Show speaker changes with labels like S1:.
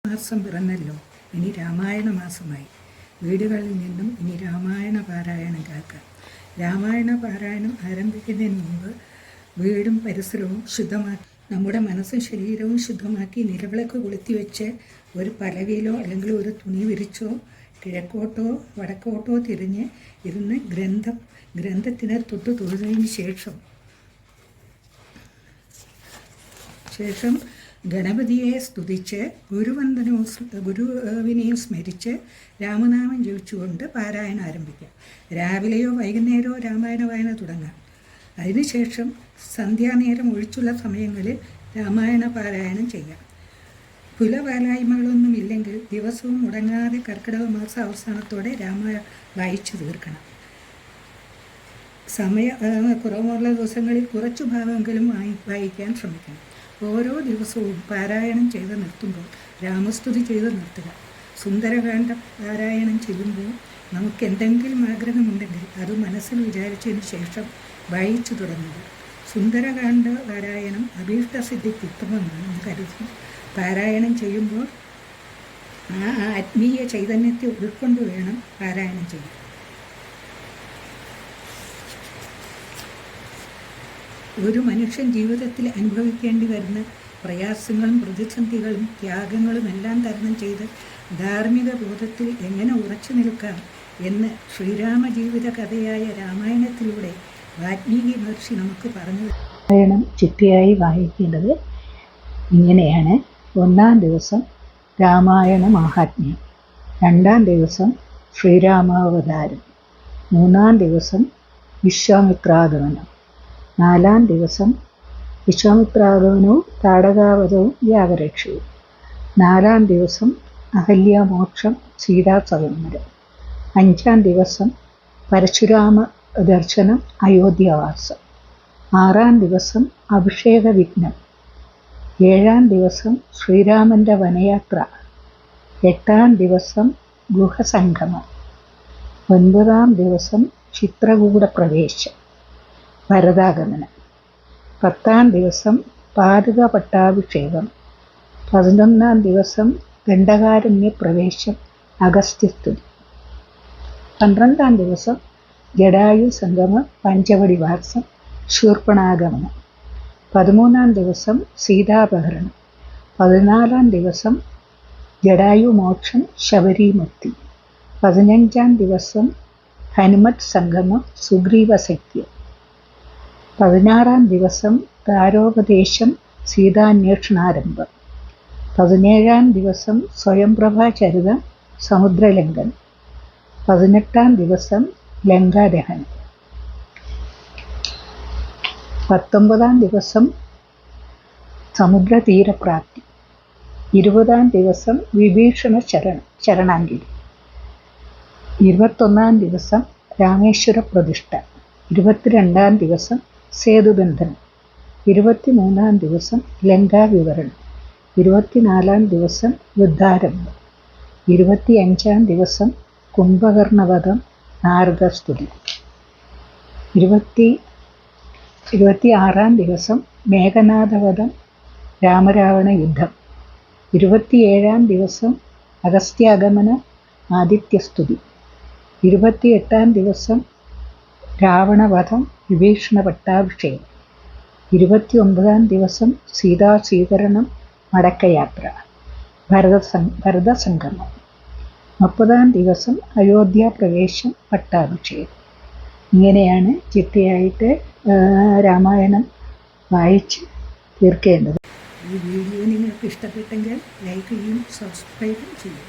S1: മാസം പിറന്നല്ലോ, ഇനി രാമായണ മാസമായി. വീടുകളിൽ നിന്നും ഇനി രാമായണ പാരായണം കേൾക്കാം. രാമായണ പാരായണം ആരംഭിക്കുന്നതിന് മുമ്പ് വീടും പരിസരവും ശുദ്ധമാക്കി, നമ്മുടെ മനസ്സും ശരീരവും ശുദ്ധമാക്കി നിലവിളക്ക് കൊളുത്തിവെച്ച് ഒരു പലകയിലോ അല്ലെങ്കിൽ ഒരു തുണി വിരിച്ചോ കിഴക്കോട്ടോ വടക്കോട്ടോ തിരിഞ്ഞ് ഇരുന്ന് ഗ്രന്ഥത്തിന് തൊട്ട് തൊഴുന്നതിന് ശേഷം ഗണപതിയെ സ്തുതിച്ച് ഗുരുവിനെയും സ്മരിച്ച് രാമനാമം ജപിച്ചുകൊണ്ട് പാരായണം ആരംഭിക്കാം. രാവിലെയോ വൈകുന്നേരമോ രാമായണ വായന തുടങ്ങാം. അതിനുശേഷം സന്ധ്യാനേരം ഒഴിച്ചുള്ള സമയങ്ങളിൽ രാമായണ പാരായണം ചെയ്യാം. കുലപാലായ്മകളൊന്നും ഇല്ലെങ്കിൽ ദിവസവും മുടങ്ങാതെ കർക്കിടക മാസ അവസാനത്തോടെ രാമായണം വായിച്ചു തീർക്കണം. കുറവുള്ള ദിവസങ്ങളിൽ കുറച്ചു ഭാഗമെങ്കിലും വായിക്കാൻ ശ്രമിക്കണം. ഓരോ ദിവസവും പാരായണം ചെയ്ത് നിർത്തുമ്പോൾ രാമസ്തുതി ചെയ്ത് നിർത്തുക. സുന്ദരകാന്ഡം പാരായണം ചെയ്യുമ്പോൾ നമുക്ക് എന്തെങ്കിലും ആഗ്രഹമുണ്ടെങ്കിൽ അത് മനസ്സിൽ വിചാരിച്ചതിന് ശേഷം വായിച്ചു തുടങ്ങുക. സുന്ദരകാന്ഡ പാരായണം അഭീഷ്ടസിദ്ധിക്ക് ഉത്തമമാണെന്ന് കരുതി പാരായണം ചെയ്യുമ്പോൾ ആ ആത്മീയ ചൈതന്യത്തെ ഉൾക്കൊണ്ട് വേണം പാരായണം ചെയ്യാൻ. ഒരു മനുഷ്യൻ ജീവിതത്തിൽ അനുഭവിക്കേണ്ടി വരുന്ന പ്രയാസങ്ങളും പ്രതിസന്ധികളും ത്യാഗങ്ങളും എല്ലാം തരണം ചെയ്ത് ധാർമ്മിക ബോധത്തിൽ എങ്ങനെ ഉറച്ചു നിൽക്കാം എന്ന് ശ്രീരാമ ജീവിത കഥയായ രാമായണത്തിലൂടെ വാൽമീകി മഹർഷി നമുക്ക് പറഞ്ഞു.
S2: രാമായണം ചിട്ടയായി വായിക്കേണ്ടത് ഇങ്ങനെയാണ്. 1-ാം ദിവസം രാമായണ മാഹാത്മ്യം, 2-ാം ദിവസം ശ്രീരാമാവതാരം, 3-ാം ദിവസം വിശ്വാമിത്രാഗമനം, 4-ാം ദിവസം വിശ്വാമിത്രാഗമനവും താടകാവധവും യാഗരക്ഷയും, 4-ാം ദിവസം അഹല്യാമോക്ഷം സീതാസ്വയംവരം, 5-ാം ദിവസം പരശുരാമ ദർശനം അയോധ്യാവാസം, 6-ാം ദിവസം അഭിഷേക വിഘ്നം, 7-ാം ദിവസം ശ്രീരാമൻ്റെ വനയാത്ര, 8-ാം ദിവസം ഗുഹസംഗമം, 9-ാം ദിവസം ചിത്രകൂട പ്രവേശം ഭരതാഗമനം, 10-ാം ദിവസം പാതുക പട്ടാഭിഷേകം, 11-ാം ദിവസം ദണ്ഡകാരണ്യ പ്രവേശം അഗസ്ത്യസ്തുതി, 12-ാം ദിവസം ജടായു സംഗമം പഞ്ചവടിവാസം ശൂർപ്പണാഗമനം, 13-ാം ദിവസം സീതാപഹരണം, 14-ാം ദിവസം ജടായു മോക്ഷം ശബരിമുക്തി, 15-ാം ദിവസം ഹനുമത് സംഗമം സുഗ്രീവസഖ്യം, 16-ാം ദിവസം താരോപദേശം സീതാന്വേഷണാരംഭം, 17-ാം ദിവസം സ്വയംപ്രഭാ ചരിതം സമുദ്രലംഘനം, 18-ാം ദിവസം ലങ്കാദഹനം, 19-ാം ദിവസം സമുദ്രതീരപ്രാപ്തി, 20-ാം ദിവസം വിഭീഷണ ശരണാഞ്ജലി, 21-ാം ദിവസം രാമേശ്വര പ്രതിഷ്ഠ, 22-ാം ദിവസം സേതുബന്ധനം, 23-ാം ദിവസം ലങ്കാവിവരണം, 24-ാം ദിവസം യുദ്ധാരംഭം, 25-ാം ദിവസം കുംഭകർണവധം നാരദസ്തുതി, 26-ാം ദിവസം മേഘനാഥവധം രാമരാവണ യുദ്ധം, 27-ാം ദിവസം അഗസ്ത്യാഗമനം ആദിത്യസ്തുതി, 28-ാം ദിവസം രാവണവധം വിഭീഷണ പട്ടാഭിഷേകം, 29-ാം ദിവസം സീതാസ്വീകരണം മടക്കയാത്ര ഭരതസംഗമം, 30-ാം ദിവസം അയോധ്യാപ്രവേശം പട്ടാഭിഷേകം. ഇങ്ങനെയാണ് ചിട്ടയായിട്ട് രാമായണം വായിച്ച് തീർക്കേണ്ടത്.
S1: ഈ വീഡിയോ നിങ്ങൾക്ക് ഇഷ്ടപ്പെട്ടെങ്കിൽ ലൈക്ക് ചെയ്യും, സബ്സ്ക്രൈബും ചെയ്യും.